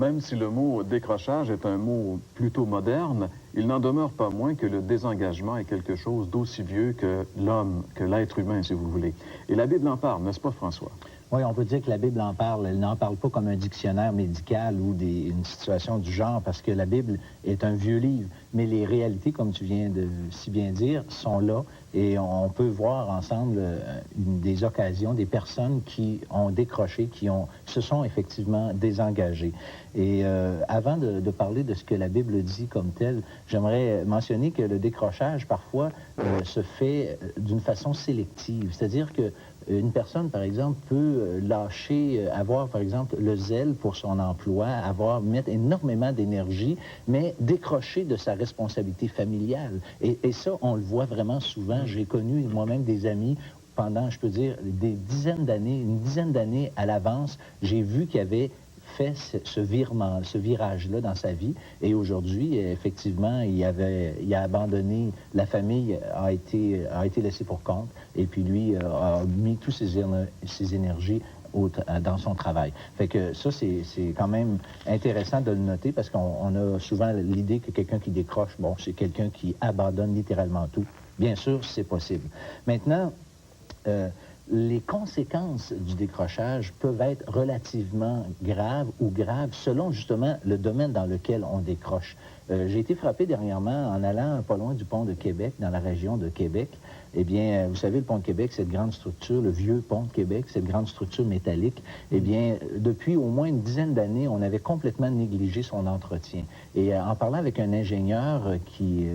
Même si le mot décrochage est un mot plutôt moderne, il n'en demeure pas moins que le désengagement est quelque chose d'aussi vieux que l'homme, que l'être humain, si vous voulez. Et la Bible en parle, n'est-ce pas, François? Oui, on peut dire que la Bible en parle. Elle n'en parle pas comme un dictionnaire médical ou une situation du genre, parce que la Bible est un vieux livre. Mais les réalités, comme tu viens de si bien dire, sont là. Et on peut voir ensemble des occasions, des personnes qui ont décroché, se sont effectivement désengagées. Et avant de parler de ce que la Bible dit comme tel, j'aimerais mentionner que le décrochage, parfois, se fait d'une façon sélective. C'est-à-dire que une personne, par exemple, peut lâcher, avoir, par exemple, le zèle pour son emploi, mettre énormément d'énergie, mais décrocher de sa responsabilité familiale. Et ça, on le voit vraiment souvent. J'ai connu moi-même des amis pendant, je peux dire, des dizaines d'années, une dizaine d'années à l'avance, j'ai vu qu'il y avait fait ce virement, ce virage-là dans sa vie. Et aujourd'hui, effectivement, il a abandonné, la famille a été laissée pour compte. Et puis lui a mis toutes ses énergies dans son travail. Fait que ça, c'est quand même intéressant de le noter parce qu'on a souvent l'idée que quelqu'un qui décroche, bon, c'est quelqu'un qui abandonne littéralement tout. Bien sûr, c'est possible. Maintenant, les conséquences du décrochage peuvent être relativement graves ou graves selon justement le domaine dans lequel on décroche. J'ai été frappé dernièrement en allant pas loin du pont de Québec, dans la région de Québec. Eh bien, vous savez, le pont de Québec, cette grande structure, le vieux pont de Québec, cette grande structure métallique, eh bien, depuis au moins une dizaine d'années, on avait complètement négligé son entretien. Et en parlant avec un ingénieur qui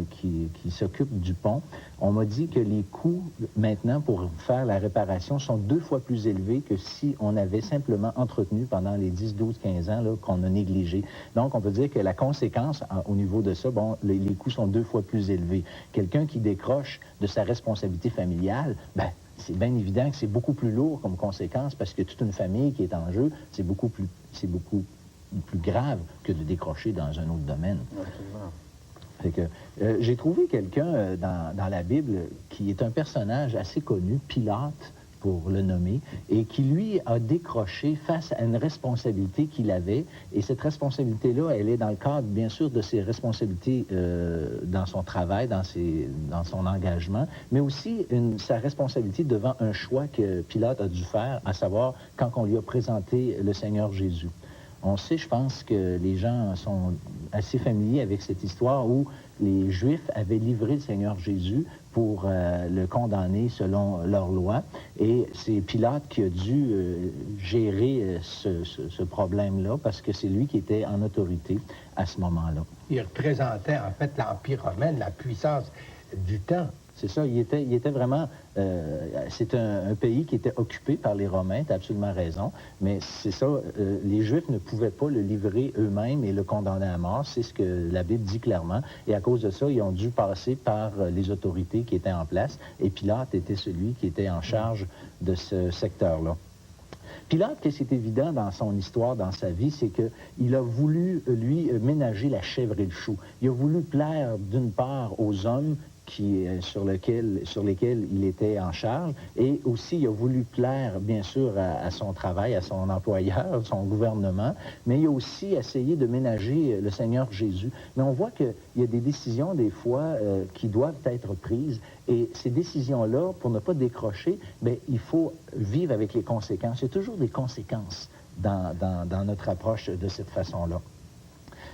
s'occupe du pont, on m'a dit que les coûts, maintenant, pour faire la réparation, sont 2 fois plus élevés que si on avait simplement entretenu pendant les 10, 12, 15 ans qu'on a négligé. Donc, on peut dire que la conséquence, au niveau de ça, bon, les coûts sont 2 fois plus élevés. Quelqu'un qui décroche de sa responsabilité familiale, ben, c'est bien évident que c'est beaucoup plus lourd comme conséquence parce que toute une famille qui est en jeu, c'est beaucoup plus grave que de décrocher dans un autre domaine. Absolument. Fait que, j'ai trouvé quelqu'un dans la Bible qui est un personnage assez connu, Pilate, pour le nommer, et qui, lui, a décroché face à une responsabilité qu'il avait. Et cette responsabilité-là, elle est dans le cadre, bien sûr, de ses responsabilités dans son travail, dans son engagement, mais aussi sa responsabilité devant un choix que Pilate a dû faire, à savoir quand on lui a présenté le Seigneur Jésus. On sait, je pense, que les gens sont assez familiers avec cette histoire où les Juifs avaient livré le Seigneur Jésus pour le condamner selon leur loi. Et c'est Pilate qui a dû gérer ce problème-là parce que c'est lui qui était en autorité à ce moment-là. Il représentait en fait l'Empire romain, la puissance du temps. C'est ça, il était vraiment... c'est un pays qui était occupé par les Romains, tu as absolument raison, mais c'est ça, les Juifs ne pouvaient pas le livrer eux-mêmes et le condamner à mort, c'est ce que la Bible dit clairement, et à cause de ça, ils ont dû passer par les autorités qui étaient en place, et Pilate était celui qui était en charge de ce secteur-là. Pilate, qu'est-ce qui est évident dans son histoire, dans sa vie, c'est qu'il a voulu, lui, ménager la chèvre et le chou. Il a voulu plaire, d'une part, aux hommes sur lesquels il était en charge, et aussi il a voulu plaire, bien sûr, à son travail, à son employeur, son gouvernement, mais il a aussi essayé de ménager le Seigneur Jésus. Mais on voit qu'il y a des décisions, des fois, qui doivent être prises, et ces décisions-là, pour ne pas décrocher, bien, il faut vivre avec les conséquences. Il y a toujours des conséquences dans notre approche de cette façon-là.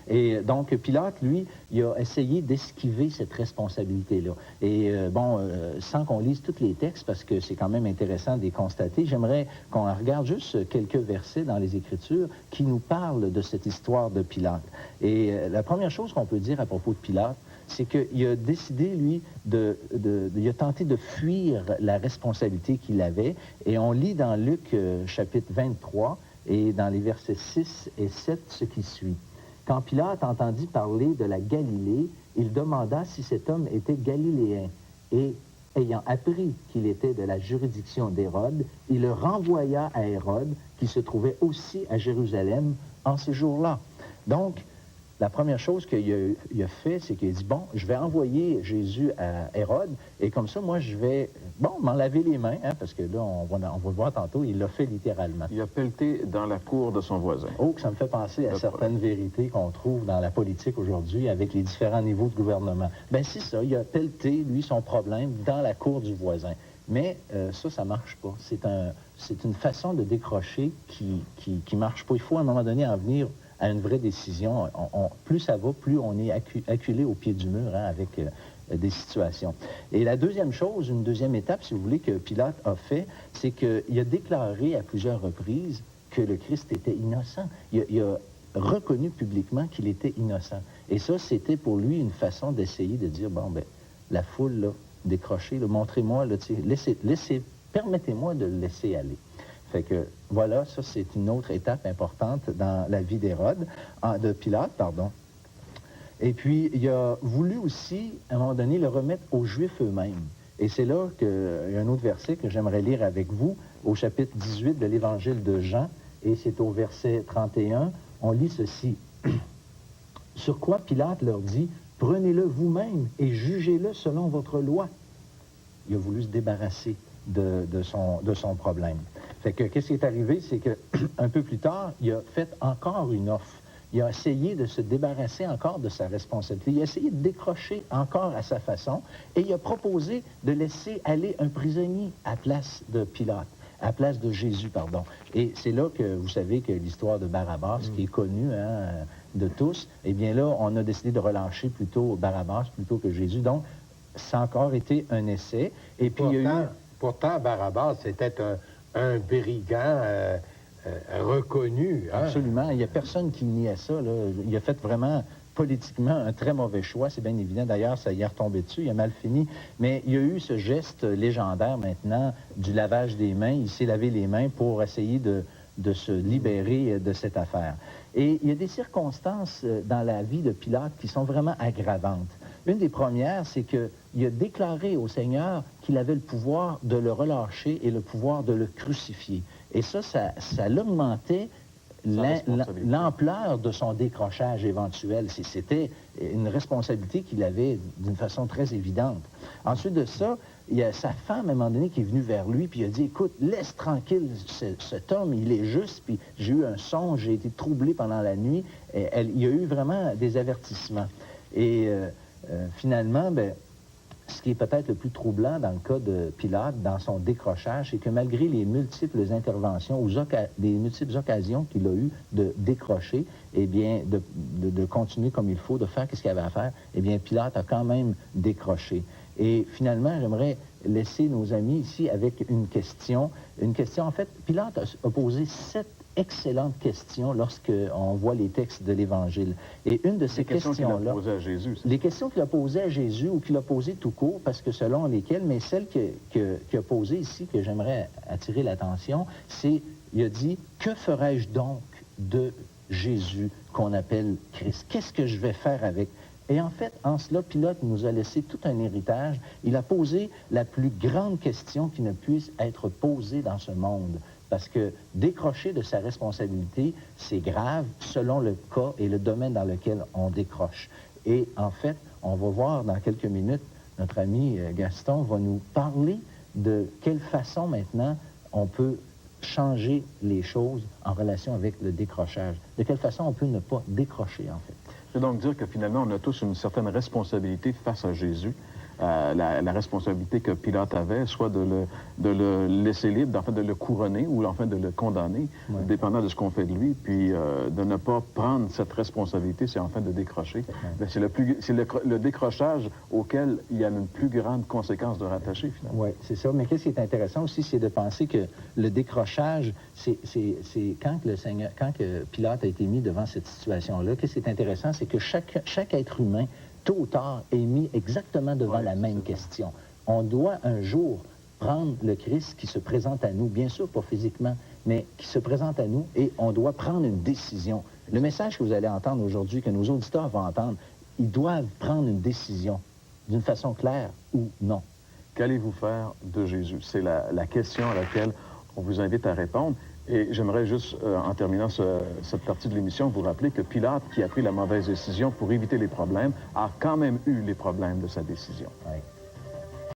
Et donc, Pilate, lui, il a essayé d'esquiver cette responsabilité-là. Et sans qu'on lise tous les textes, parce que c'est quand même intéressant de les constater, j'aimerais qu'on regarde juste quelques versets dans les Écritures qui nous parlent de cette histoire de Pilate. Et la première chose qu'on peut dire à propos de Pilate, c'est qu'il a décidé, lui, il a tenté de fuir la responsabilité qu'il avait. Et on lit dans Luc, chapitre 23, et dans les versets 6 et 7, ce qui suit. Quand Pilate entendit parler de la Galilée, il demanda si cet homme était galiléen. Et, ayant appris qu'il était de la juridiction d'Hérode, il le renvoya à Hérode, qui se trouvait aussi à Jérusalem en ces jours-là. Donc, la première chose qu'il a fait, c'est qu'il a dit, bon, je vais envoyer Jésus à Hérode, et comme ça, moi, je vais, bon, m'en laver les mains, hein, parce que là, on va le voir tantôt, il l'a fait littéralement. Il a pelleté dans la cour de son voisin. Oh, ça me fait penser à certaines vérités qu'on trouve dans la politique aujourd'hui avec les différents niveaux de gouvernement. Ben c'est ça, il a pelleté, lui, son problème dans la cour du voisin. Mais ça marche pas. C'est une façon de décrocher qui marche pas. Il faut à un moment donné en venir à une vraie décision. Plus ça va, plus on est acculé au pied du mur, hein, avec des situations. Et la deuxième chose, une deuxième étape, si vous voulez, que Pilate a fait, c'est qu'il a déclaré à plusieurs reprises que le Christ était innocent. Il a reconnu publiquement qu'il était innocent. Et ça, c'était pour lui une façon d'essayer de dire, bon, ben, la foule, là, décrochée, montrez-moi, permettez-moi de le laisser aller. Fait que, voilà, ça, c'est une autre étape importante dans la vie de Pilate, pardon. Et puis, il a voulu aussi, à un moment donné, le remettre aux Juifs eux-mêmes. Et c'est là qu'il y a un autre verset que j'aimerais lire avec vous, au chapitre 18 de l'Évangile de Jean, et c'est au verset 31. On lit ceci. « Sur quoi Pilate leur dit, « Prenez-le vous-même et jugez-le selon votre loi. » Il a voulu se débarrasser de son problème. Fait que, qu'est-ce qui est arrivé? C'est qu'un peu plus tard, il a fait encore une offre. Il a essayé de se débarrasser encore de sa responsabilité. Il a essayé de décrocher encore à sa façon et il a proposé de laisser aller un prisonnier à place de Pilate, à place de Jésus, pardon. Et c'est là que vous savez que l'histoire de Barabbas, qui est connue, hein, de tous, eh bien là, on a décidé de relâcher plutôt Barabbas plutôt que Jésus. Donc, ça a encore été un essai. Et puis, pourtant, Barabbas, c'était un brigand reconnu. Hein? Absolument. Il n'y a personne qui niait ça, là. Il a fait vraiment, politiquement, un très mauvais choix. C'est bien évident. D'ailleurs, ça y est retombé dessus. Il a mal fini. Mais il y a eu ce geste légendaire, maintenant, du lavage des mains. Il s'est lavé les mains pour essayer de se libérer de cette affaire. Et il y a des circonstances dans la vie de Pilate qui sont vraiment aggravantes. Une des premières, c'est qu'il a déclaré au Seigneur qu'il avait le pouvoir de le relâcher et le pouvoir de le crucifier. Et ça l'augmentait l'ampleur de son décrochage éventuel. C'était une responsabilité qu'il avait d'une façon très évidente. Ensuite de ça, il y a sa femme, à un moment donné, qui est venue vers lui, puis il a dit, écoute, laisse tranquille cet homme, il est juste, puis j'ai eu un songe, j'ai été troublé pendant la nuit. Il y a eu vraiment des avertissements. Et finalement, ben, ce qui est peut-être le plus troublant dans le cas de Pilate, dans son décrochage, c'est que malgré les multiples interventions, des multiples occasions qu'il a eues de décrocher, eh bien, de continuer comme il faut, de faire ce qu'il avait à faire, eh bien, Pilate a quand même décroché. Et finalement, j'aimerais laisser nos amis ici avec une question. En fait, Pilate a posé 7 excellente question lorsqu'on voit les textes de l'Évangile. Et une de ces questions-là... qu'il a posées à Jésus. Les questions qu'il a posées à Jésus ou qu'il a posées tout court, parce que selon lesquelles, mais celle qu'il a posée ici, que j'aimerais attirer l'attention, c'est, il a dit, « Que ferai-je donc de Jésus qu'on appelle Christ? Qu'est-ce que je vais faire avec? » Et en fait, en cela, Pilate nous a laissé tout un héritage. Il a posé la plus grande question qui ne puisse être posée dans ce monde. Parce que décrocher de sa responsabilité, c'est grave selon le cas et le domaine dans lequel on décroche. Et en fait, on va voir dans quelques minutes, notre ami Gaston va nous parler de quelle façon maintenant on peut changer les choses en relation avec le décrochage. De quelle façon on peut ne pas décrocher, en fait. Je veux donc dire que finalement, on a tous une certaine responsabilité face à Jésus. La responsabilité que Pilate avait, soit de le laisser libre, en fait, de le couronner ou enfin de le condamner, dépendant de ce qu'on fait de lui, puis de ne pas prendre cette responsabilité, c'est en fait de décrocher. C'est le décrochage auquel il y a une plus grande conséquence de rattacher, finalement. Oui, c'est ça. Mais qu'est-ce qui est intéressant aussi, c'est de penser que le décrochage, c'est quand que Pilate a été mis devant cette situation-là, qu'est-ce qui est intéressant, c'est que chaque être humain, tôt ou tard, est mis exactement devant la même question. On doit un jour prendre le Christ qui se présente à nous, bien sûr pas physiquement, mais qui se présente à nous, et on doit prendre une décision. Le message que vous allez entendre aujourd'hui, que nos auditeurs vont entendre, ils doivent prendre une décision d'une façon claire ou non. Qu'allez-vous faire de Jésus? C'est la question à laquelle on vous invite à répondre. Et j'aimerais juste, en terminant cette partie de l'émission, vous rappeler que Pilate, qui a pris la mauvaise décision pour éviter les problèmes, a quand même eu les problèmes de sa décision. Oui.